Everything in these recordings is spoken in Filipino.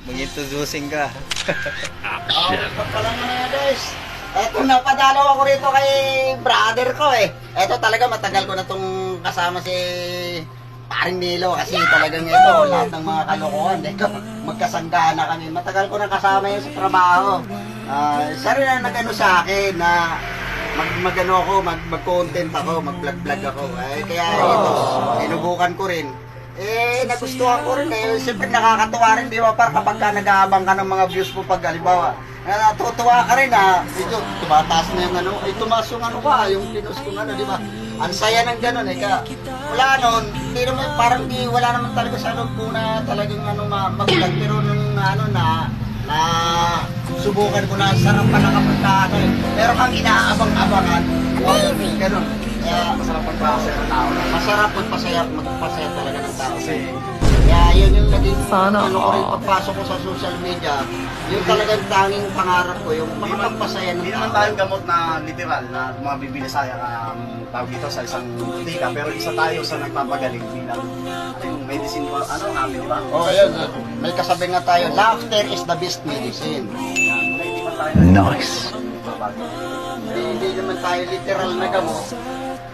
Mag-introducing ka. Ito pala mga guys. Eto, napadalaw ako rito kay brother ko eh. Eto talaga matagal ko na itong kasama si Paring Nilo kasi talagang ito, lahat ng mga kalokohan. Ito, magkasanggaan na kami. Matagal ko na kasama yun sa trabaho. Siya rin na nag-ano sa akin na mag-content ako, mag-vlog ako. Kaya ito, sinubukan ko rin. Nagustuhan ko rin eh. Siyempre nakakatuwa rin, di ba? Para kapag ka nag-aabang ka ng mga views mo pag halimbawa, natutuwa ka rin ha. Medyo tumataas na yung ano. Tumaas yung ano ka, yung pinost kong ano, di ba? Ang saya ng gano'n eh. Kaya, wala nun, hindi naman, parang wala naman talaga sa loob ko na talagang ano, mag-vlog. Pero nung ano na subukan ko na sarap pa na kapag ka ano eh. Pero kang inaabang-abangan, gano'n. Kaya masarap magpasaya ng tao. Masarap magpasaya talaga ng tao. Kaya yun yung naging ano ko rin pagpasok ko sa social media. Yung talagang tanging pangarap ko, yung makapagpasaya ng tao. Hindi naman tayong gamot na literal na mabibili sayang tawag dito sa isang butika. Pero isa tayo sa nagpapagaling bilang yung medicine ko, ano kami, di ba? Oh, ayun. May kasabi nga tayo, laughter is the best medicine. Hindi man tayo Nice. Hindi naman tayo literal na gamot.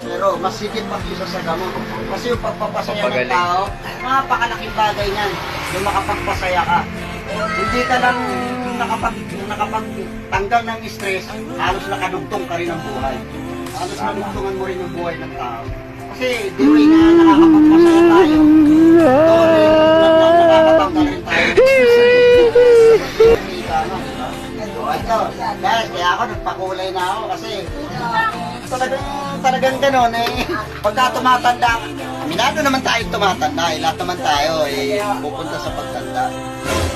Pero mas higit pa isa sa gamot. Kasi yung pagpapasaya ng tao, napakalaking bagay niyan. Yung makapagpasaya ka. Hindi ka lang nakapagtanggal ng stress, halos nakadugtong ka rin ang buhay. Halos nadugtungan mo rin yung buhay ng tao. Kasi di rin na nakakapagpasaya tayo. Doon rin, nakakatanggal rin tayo. Ito, guys, kaya ako nagpakulay na ako kasi talagang gano'n eh. Pagka tumatanda, aminado naman tayo tumatanda eh. Lahat naman tayo eh, pupunta sa pagtanda.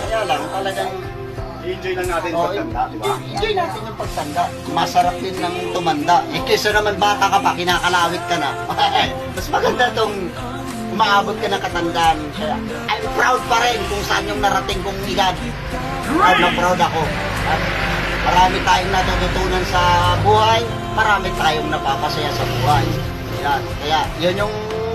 Kaya lang, talagang I-enjoy lang natin yung pagtanda, di ba? enjoy natin yung pagtanda. Masarap din ng tumanda. Eh, kaysa naman bata ka pa, kinakalawit ka na. Mas maganda itong umaabot ka ng katandaan. Kaya, I'm proud pa rin kung saan yung narating kong edad. Proud na proud ako. At marami tayong natututunan sa buhay. Marami tayong napapasaya sa buhay. Yan. Kaya, yun yung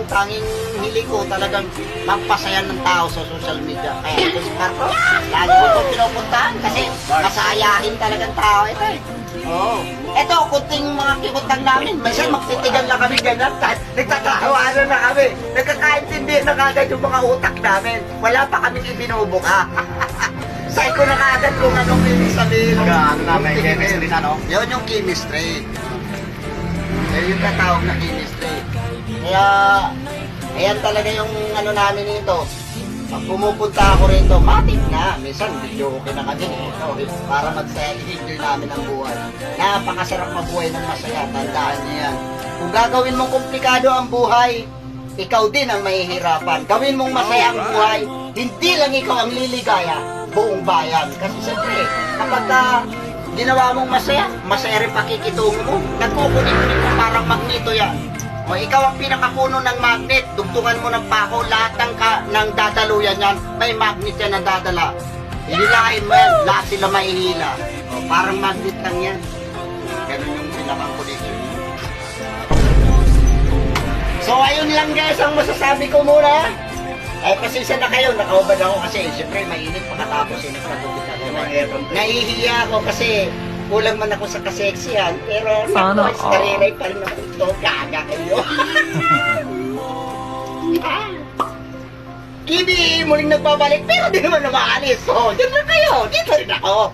tanging hiling ko talagang magpasaya ng tao sa social media. Kaya ito si Marco, lagi ko ito pinupuntahan kasi masayahin talagang tao ito eh. Oo. Ito, kunting mga kikutang namin. Minsan magtitigan lang kami ganyan. Nagtatawanan na kami. Nagkakaintindi na kagad yung mga utak namin. Wala pa kaming ibinubuka. Say ko na kagad kung anong ibig sabihin. Ano na, may chemistry na, no? Yun yung chemistry. Yun yung katawag na chemistry. Kaya, ayan talaga yung ano namin nito. Pag pumupunta ako rito, matik na. Minsan, video okay na kami. Para magsaya, i-enjoy namin ang buhay. Napakasarap mabuhay ng masaya. Tandaan niyo yan. Kung gagawin mong komplikado ang buhay, ikaw din ang mahihirapan. Gawin mong masaya ang buhay, hindi lang ikaw ang liligaya, buong bayan. Kasi siyempre, kapag ginawa mong masaya, masaya rin pakikitungo mo. Nagkukunin mo parang magneto yan. O ikaw ang pinakapuno ng magnet, dugtungan mo ng pako, lahat ng dadaluyan yan, may magnet yan na dadala. Hihilahin mo yan, lahat sila mahihila. O, parang magnet lang yan. Ganun yung pinakakulitin. So ayun lang guys ang masasabi ko muna. Ay pasensya na kayo, nakaubad ako kasi siyempre mainit pagkatapos nagpagupit ako. Nahihiya ako kasi kulang man ako sa kaseksihan, pero Sana naku, karilay pa rin ako ito, gaga kayo. Kibi, muling nagbabalik pero di naman namaalis. So, dyan na kayo, dito rin ako.